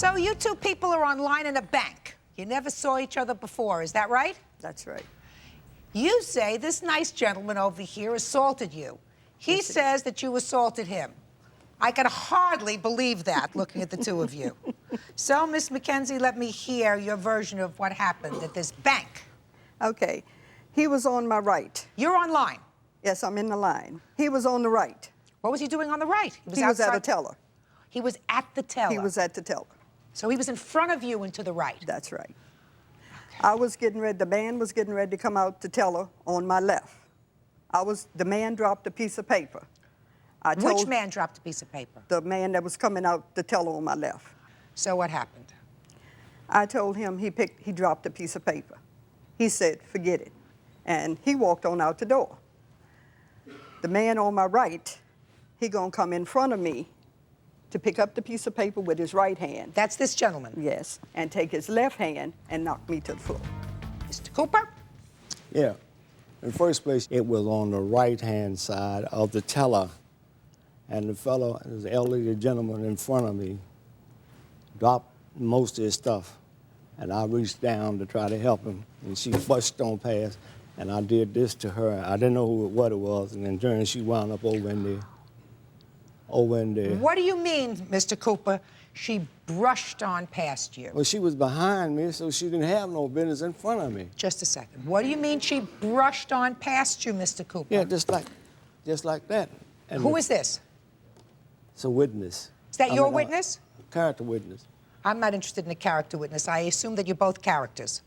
So you two people are online in a bank. You never saw each other before, is that right? That's right. You say this nice gentleman over here assaulted you. He says that you assaulted him. I can hardly believe that, looking at the two of you. So, Miss Mackenzie, let me hear your version of what happened at this bank. Okay. He was on my right. You're online. Yes, I'm in the line. He was on the right. What was he doing on the right? He was at a teller. He was at the teller. He was at the teller. So he was in front of you and to the right. That's right. I was getting ready, the man was getting ready to come out the teller on my left. The man dropped a piece of paper. Which man dropped a piece of paper? The man that was coming out the teller on my left. So what happened? I told him he dropped a piece of paper. He said, forget it. And he walked on out the door. The man on my right, he gonna come in front of me to pick up the piece of paper with his right hand. That's this gentleman? Yes, and take his left hand and knock me to the floor. Mr. Cooper? Yeah. In the first place, it was on the right-hand side of the teller. And the fellow, the elderly gentleman in front of me, dropped most of his stuff. And I reached down to try to help him, and she busted on past. And I did this to her. I didn't know what it was, and in turn, she wound up over in there. What do you mean, Mr. Cooper? She brushed on past you. Well, she was behind me, so she didn't have no business in front of me. Just a second. What do you mean she brushed on past you, Mr. Cooper? Yeah, just like that. And Who is this? It's a witness. Is that your witness? A character witness. I'm not interested in a character witness. I assume that you're both characters.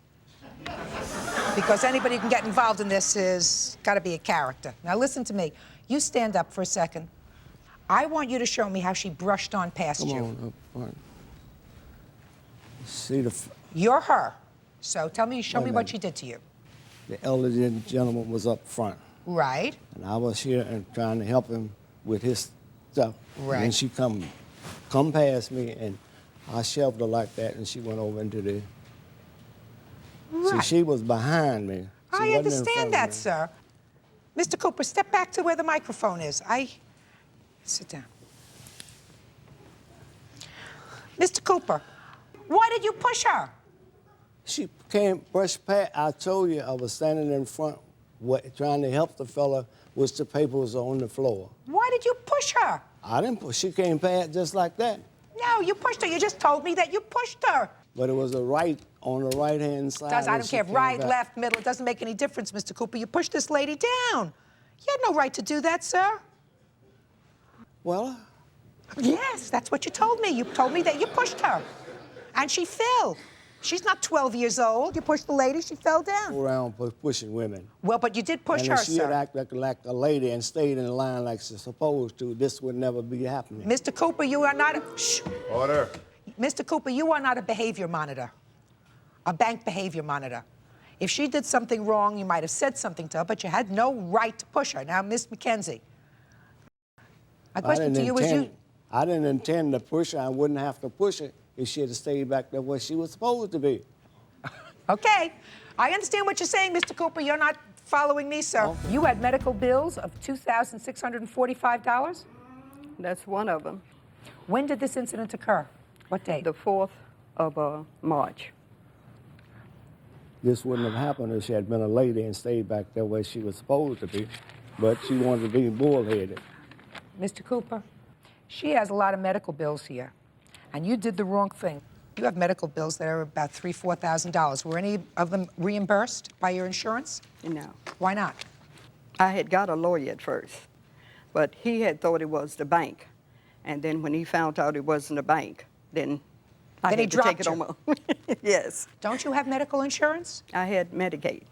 Because anybody who can get involved in this is got to be a character. Now listen to me. You stand up for a second. I want you to show me how she brushed on past you. Come on. See You're her. So tell me, show me what she did to you. The elderly gentleman was up front. Right. And I was here and trying to help him with his stuff. Right. And she come past me, and I shoved her like that, and she went over into the... Right. So she was behind me. I understand that, sir. Mr. Cooper, step back to where the microphone is. Sit down. Mr. Cooper, why did you push her? She came, brushed past. I told you I was standing in front, trying to help the fella, which the paper was on the floor. Why did you push her? I didn't push. She came past just like that. No, you pushed her. You just told me that you pushed her. But it was on the right-hand side. I don't care if right, left, middle. It doesn't make any difference, Mr. Cooper. You pushed this lady down. You had no right to do that, sir. Well? Yes, that's what you told me. You told me that you pushed her. And she fell. She's not 12 years old. You pushed the lady, she fell down. Around pushing women. Well, but you did push her, if she sir. had acted like a lady and stayed in the line like she's supposed to, this would never be happening. Mr. Cooper, you are not a... Shh. Order. Mr. Cooper, you are not a behavior monitor, a bank behavior monitor. If she did something wrong, you might have said something to her, but you had no right to push her. Now, Miss Mackenzie, my question to you is I didn't intend to push her. I wouldn't have to push her if she had stayed back there where she was supposed to be. Okay. I understand what you're saying, Mr. Cooper. You're not following me, sir. Oh. You had medical bills of $2,645? That's one of them. When did this incident occur? What date? The 4th of March. This wouldn't have happened if she had been a lady and stayed back there where she was supposed to be, but she wanted to be bullheaded. Mr. Cooper, she has a lot of medical bills here, and you did the wrong thing. You have medical bills that are about $3,000, $4,000. Were any of them reimbursed by your insurance? No. Why not? I had got a lawyer at first, but he had thought it was the bank. And then when he found out it wasn't a bank, then I had to take it on my... Yes. Don't you have medical insurance? I had Medicaid.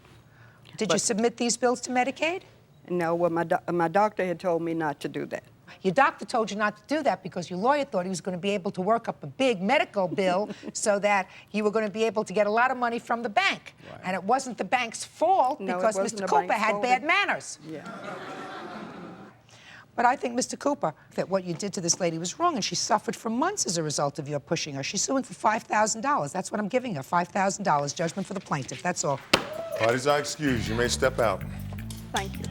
Did you submit these bills to Medicaid? No, well, my doctor had told me not to do that. Your doctor told you not to do that because your lawyer thought he was going to be able to work up a big medical bill so that you were going to be able to get a lot of money from the bank. Right. And it wasn't the bank's fault because Mr. Cooper had bad manners. Yeah. But I think, Mr. Cooper, that what you did to this lady was wrong, and she suffered for months as a result of your pushing her. She's suing for $5,000. That's what I'm giving her, $5,000, judgment for the plaintiff. That's all. Parties are excused. You may step out. Thank you.